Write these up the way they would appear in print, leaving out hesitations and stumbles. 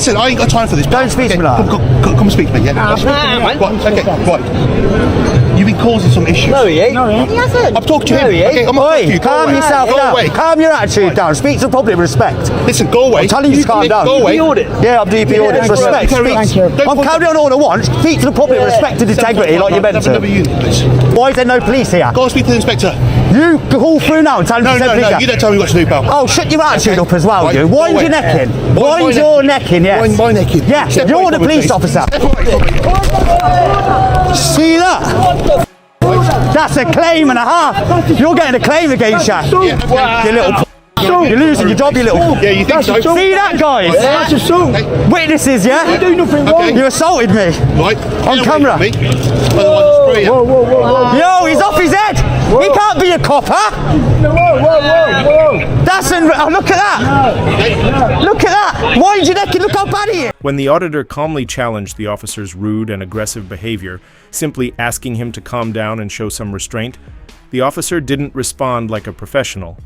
Listen, I ain't got time for this. Don't speak to me like that. Come and speak to me, yeah? Right. You've been causing some issues. No, he ain't. He hasn't. I've talked to him. Okay, I'm Oi, you. calm yourself down. Calm your attitude down. Speak to the public with respect. Listen, go away. I'm telling you to calm down. Go away. Yeah, I'm DP audit. Respect. Thank you. I'm carrying on all I want. Speak to the public with respect and integrity like you're meant to. Why is there no police here? Go and speak to the inspector. You call through now and tell him to send police. No, you don't tell me what to do, pal. Oh, shut your attitude up as well, you. Wind your neck in. Wind your neck in, yes. Wind my neck in. Yeah, you're the police officer. See that? That's a claim and a half. You're getting a claim against you. You little you're losing your job, you little. Yeah, you think so? See that, guys? That's assault. Witnesses, yeah? You do nothing wrong. You assaulted me. Right. On camera. Whoa. Yo, he's off his head. He can't be a copper. Whoa. That's look at that. Look at that. Wind your neck and look how bad he is. When the auditor calmly challenged the officer's rude and aggressive behavior, simply asking him to calm down and show some restraint, the officer didn't respond like a professional.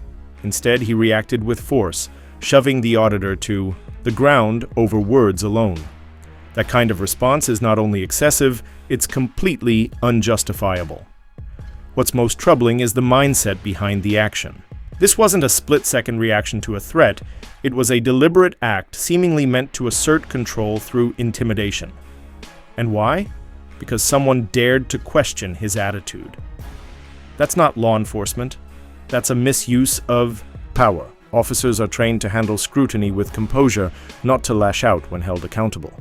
Instead, he reacted with force, shoving the auditor to the ground over words alone. That kind of response is not only excessive, it's completely unjustifiable. What's most troubling is the mindset behind the action. This wasn't a split-second reaction to a threat, it was a deliberate act seemingly meant to assert control through intimidation. And why? Because someone dared to question his attitude. That's not law enforcement. That's a misuse of power. Officers are trained to handle scrutiny with composure, not to lash out when held accountable.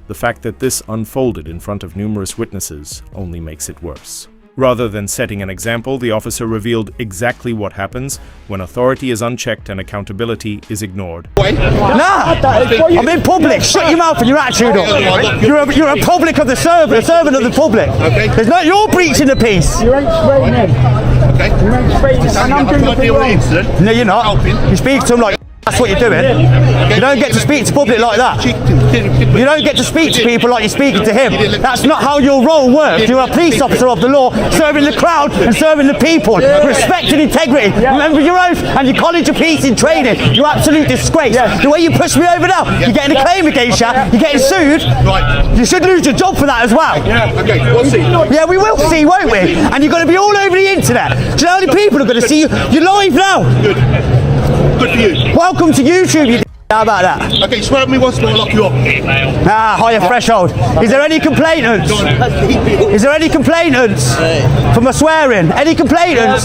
The fact that this unfolded in front of numerous witnesses only makes it worse. Rather than setting an example, the officer revealed exactly what happens when authority is unchecked and accountability is ignored. Nah, I'm in public. Shut your mouth and your attitude up. You're a public of the servant, a servant of the public. There's no, you're breaching the peace. You ain't spraying him. You ain't spraying him. And I'm doing nothing wrong. No, you're not. You speak to him like that's what you're doing. You don't get to speak to public like that. You don't get to speak to people like you're speaking to him. That's not how your role works. You're a police officer of the law, serving the crowd and serving the people. Respect and integrity. Remember your oath and your college of peace in training. You're absolute disgrace. The way you push me over now, you're getting a claim against you. You're getting sued. You should lose your job for that as well. Okay, we'll see. Yeah, we will see, won't we? And you're going to be all over the internet. Do you know how many people are going to see you? You're live now. Good for you. Welcome to YouTube, you how about that? Okay, swear at me once and I'll lock you up. Higher threshold. Is there any complainants? Is there any complainants for my swearing? Any complainants?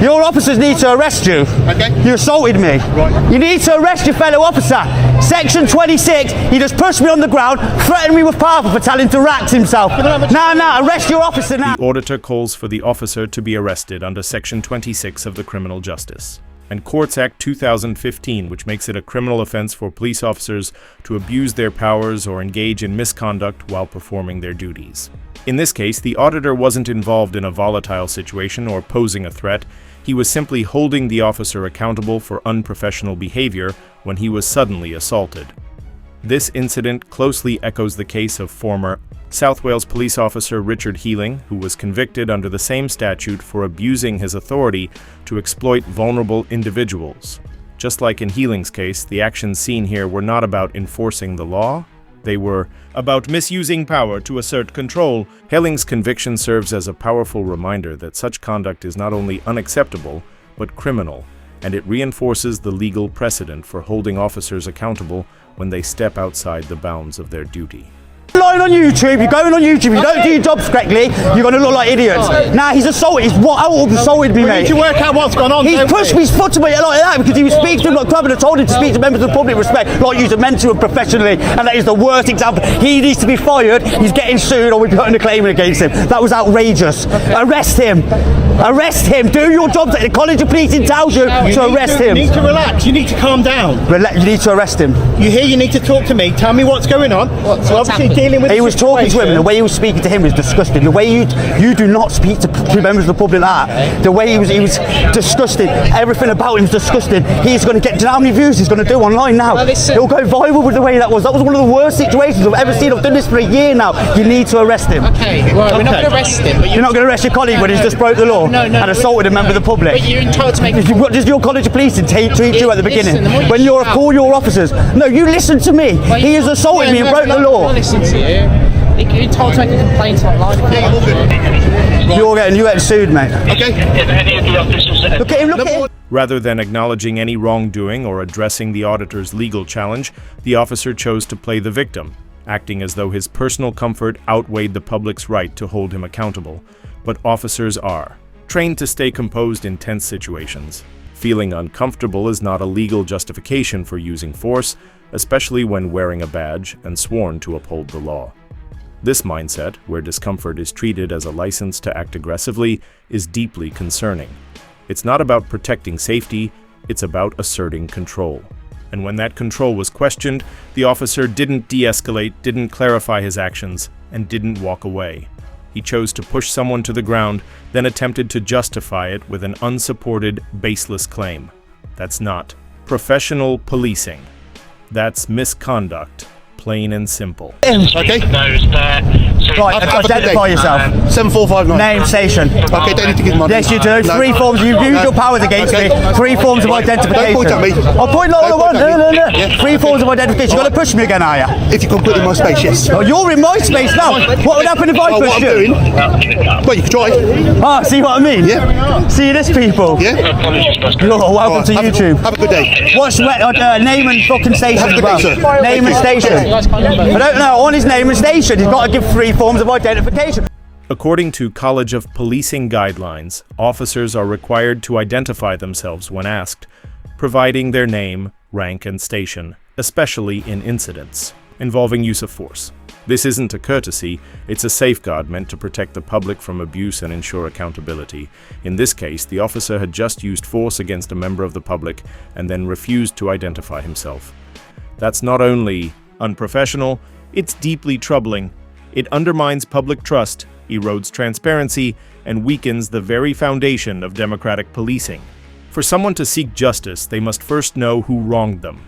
Your officers need to arrest you. Okay. You assaulted me. Right. You need to arrest your fellow officer. Section 26, he just pushed me on the ground, threatened me with power for telling him to rax himself. Now, arrest your officer now. The auditor calls for the officer to be arrested under Section 26 of the Criminal Justice and Courts Act 2015, which makes it a criminal offense for police officers to abuse their powers or engage in misconduct while performing their duties. In this case, the auditor wasn't involved in a volatile situation or posing a threat. He was simply holding the officer accountable for unprofessional behavior when he was suddenly assaulted. This incident closely echoes the case of former South Wales police officer Richard Healing, who was convicted under the same statute for abusing his authority to exploit vulnerable individuals. Just like in Healing's case, the actions seen here were not about enforcing the law, they were about misusing power to assert control. Healing's conviction serves as a powerful reminder that such conduct is not only unacceptable, but criminal, and it reinforces the legal precedent for holding officers accountable when they step outside the bounds of their duty. Lying on YouTube, you're going on YouTube, you don't do your jobs correctly, you're going to look like idiots. Nah, he's assaulted, he's assaulted me, mate. We need to work out what's gone on. He's pushed me, his foot to me like that because he was speaking to him like club and I told him to speak to members of the public respect like you're meant to and professionally, and that is the worst example. He needs to be fired, he's getting sued or we're putting a claim against him. That was outrageous. Arrest him. Arrest him. Do your job. The College of Policing tells you to arrest him. You need to relax, you need to calm down. You need to arrest him. You need to talk to me, tell me what's going on. We're obviously dealing dealing with He the was talking to him, and the situation. way he was speaking to him was disgusting. The way you do not speak to members of the public like that. The way he was disgusting. Everything about him was disgusting. He's going to get, do you know how many views he's going to do online now? Well, listen. He'll go viral with the way that was. That was one of the worst situations I've ever seen. I've done this for a year now. You need to arrest him. Okay, well, we're not going to arrest him. But You're not going to arrest your colleague when he's just broke the law and assaulted a member of the public. But you're entitled to make. What does your college of policing treat you at the beginning? Listen, When you're call your officers? No, you listen to me. He has assaulted me and broke the law. I'll listen to you. You're entitled to make a complaint online. You're getting sued, mate. Okay. If any of the officers Look at him, look at him. Rather than acknowledging any wrongdoing or addressing the auditor's legal challenge, the officer chose to play the victim, acting as though his personal comfort outweighed the public's right to hold him accountable. But officers are trained to stay composed in tense situations. Feeling uncomfortable is not a legal justification for using force, especially when wearing a badge and sworn to uphold the law. This mindset, where discomfort is treated as a license to act aggressively, is deeply concerning. It's not about protecting safety, it's about asserting control. And when that control was questioned, the officer didn't de-escalate, didn't clarify his actions, and didn't walk away. He chose to push someone to the ground, then attempted to justify it with an unsupported, baseless claim. That's not professional policing. That's misconduct, plain and simple. Okay. those there. So Right, Have a good identify day. yourself. 7459. Name, station. Okay, don't need to give money. Yes, you do. No. 3 forms. You've used your powers against Okay. me. 3 forms of identification. Don't point at me. I'll point like I Don't want. point at me. No. Yeah. 3 forms of identification. You're going to push me again, are you? If you can put in my space, yes. Oh, you're in my space now. What would happen if I Oh, what pushed I'm you? doing? Well, you can try. Ah, see what I mean? Yeah. See this, people? Yeah. apologies, Pascal. You're welcome Alright, to have YouTube. Have a good day. What's name and fucking station Have a as good well? day, sir. Name and Thank you. station. I don't know. On his name and station, he's got to give 3 forms of identification. According to College of Policing guidelines, officers are required to identify themselves when asked, providing their name, rank, and station, especially in incidents involving use of force. This isn't a courtesy, it's a safeguard meant to protect the public from abuse and ensure accountability. In this case, the officer had just used force against a member of the public and then refused to identify himself. That's not only unprofessional, it's deeply troubling. It undermines public trust, erodes transparency, and weakens the very foundation of democratic policing. For someone to seek justice, they must first know who wronged them.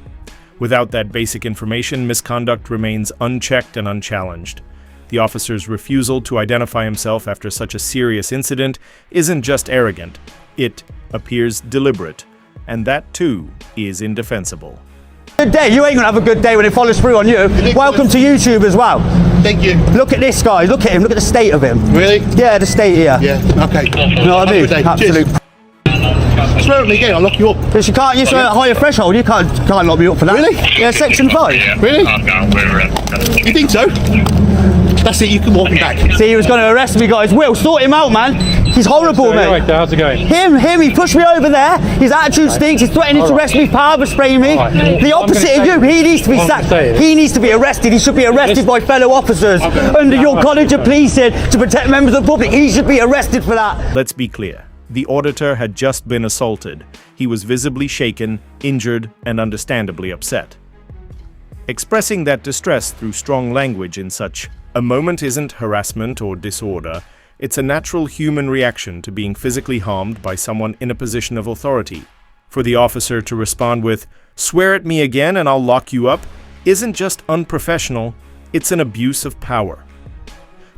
Without that basic information, misconduct remains unchecked and unchallenged. The officer's refusal to identify himself after such a serious incident isn't just arrogant, it appears deliberate, and that too is indefensible. Good day. You ain't going to have a good day when it follows through on you. Welcome to YouTube as well. Thank you. Look at this guy. Look at him. Look at the state of him. Really? Yeah, the state here. Yeah. Okay. You know what I mean? Have a good day. Absolute. Cheers. Swear at me again, I'll lock you up. Because you can't use a higher threshold. You can't lock me up for that. Really? Yeah, section 5. Really? Calm down, You think so? That's it, you can walk him back. See, he was going to arrest me, guys. Will, sort him out, man. He's horrible, mate. Right there, how's it going? Him, he pushed me over there. His attitude stinks. He's threatening to arrest me, powder spray me. Alright. The opposite of you. He needs to be What I'm sacked. gonna say is- He needs to be arrested. He should be arrested by fellow officers under your College of Policing to protect members of the public. He should be arrested for that. Let's be clear. The auditor had just been assaulted. He was visibly shaken, injured, and understandably upset. Expressing that distress through strong language in such a moment isn't harassment or disorder. It's a natural human reaction to being physically harmed by someone in a position of authority. For the officer to respond with, "Swear at me again and I'll lock you up," isn't just unprofessional, it's an abuse of power.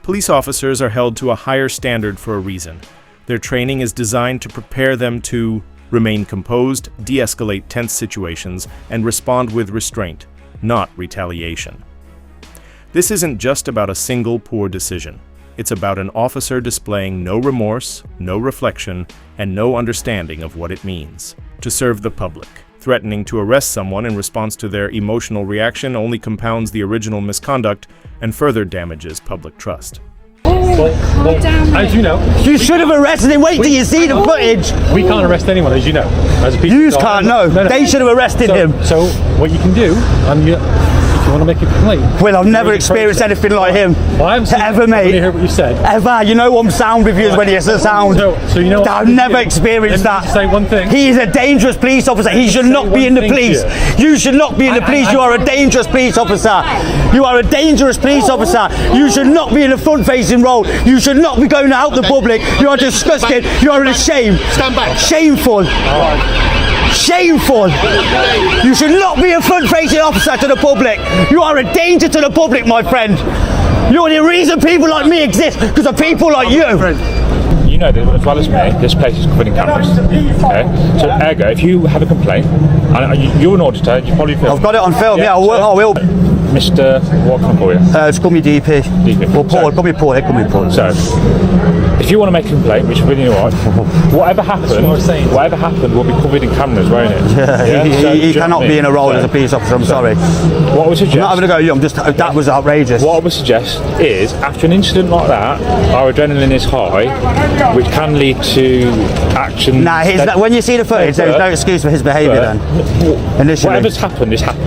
Police officers are held to a higher standard for a reason. Their training is designed to prepare them to remain composed, de-escalate tense situations, and respond with restraint, not retaliation. This isn't just about a single poor decision. It's about an officer displaying no remorse, no reflection, and no understanding of what it means to serve the public. Threatening to arrest someone in response to their emotional reaction only compounds the original misconduct and further damages public trust. As you know, You should have arrested him. Wait till you see the footage. we can't arrest anyone, as you know. As a piece You of- can't know. No. They should have arrested him. So what you can do, you want to make a complaint? Well, I've never experienced anything like him. Well, I haven't seen ever, it. mate. Let me hear what you said. Ever. You know I'm sound with you when you say sound. So you know what I've never experienced Let me that. say one thing. He is a dangerous police officer. He should not be in the police. You should not be in the police. You are a dangerous police officer. You are a dangerous police officer. You should not be in a front-facing role. You should not be going out the public. You are disgusting. You are a shame. Stand back. Shameful. Shameful. You should not be a front-facing officer to the public. You are a danger to the public, my friend. You're the reason people like me exist, because of people like you. You know that as well as me, this place is covered in cameras. Okay? So, ergo, if you have a complaint, and you're an auditor, you probably feel. I've got it on film, yeah, I will. Mr. What can I call you? Just call me DP. DP. Or Paul, call me Paul, call me Paul. So, if you want to make a complaint, which is really alright, whatever happened will be covered in cameras, won't it? Yeah, he cannot be in a role as a police officer, I'm sorry. What I would suggest... I'm not having a go at you, that was outrageous. What I would suggest is, after an incident like that, our adrenaline is high, which can lead to action... Nah, when you see the footage, there's no excuse for his behaviour then. Initially. Whatever's happened is happened.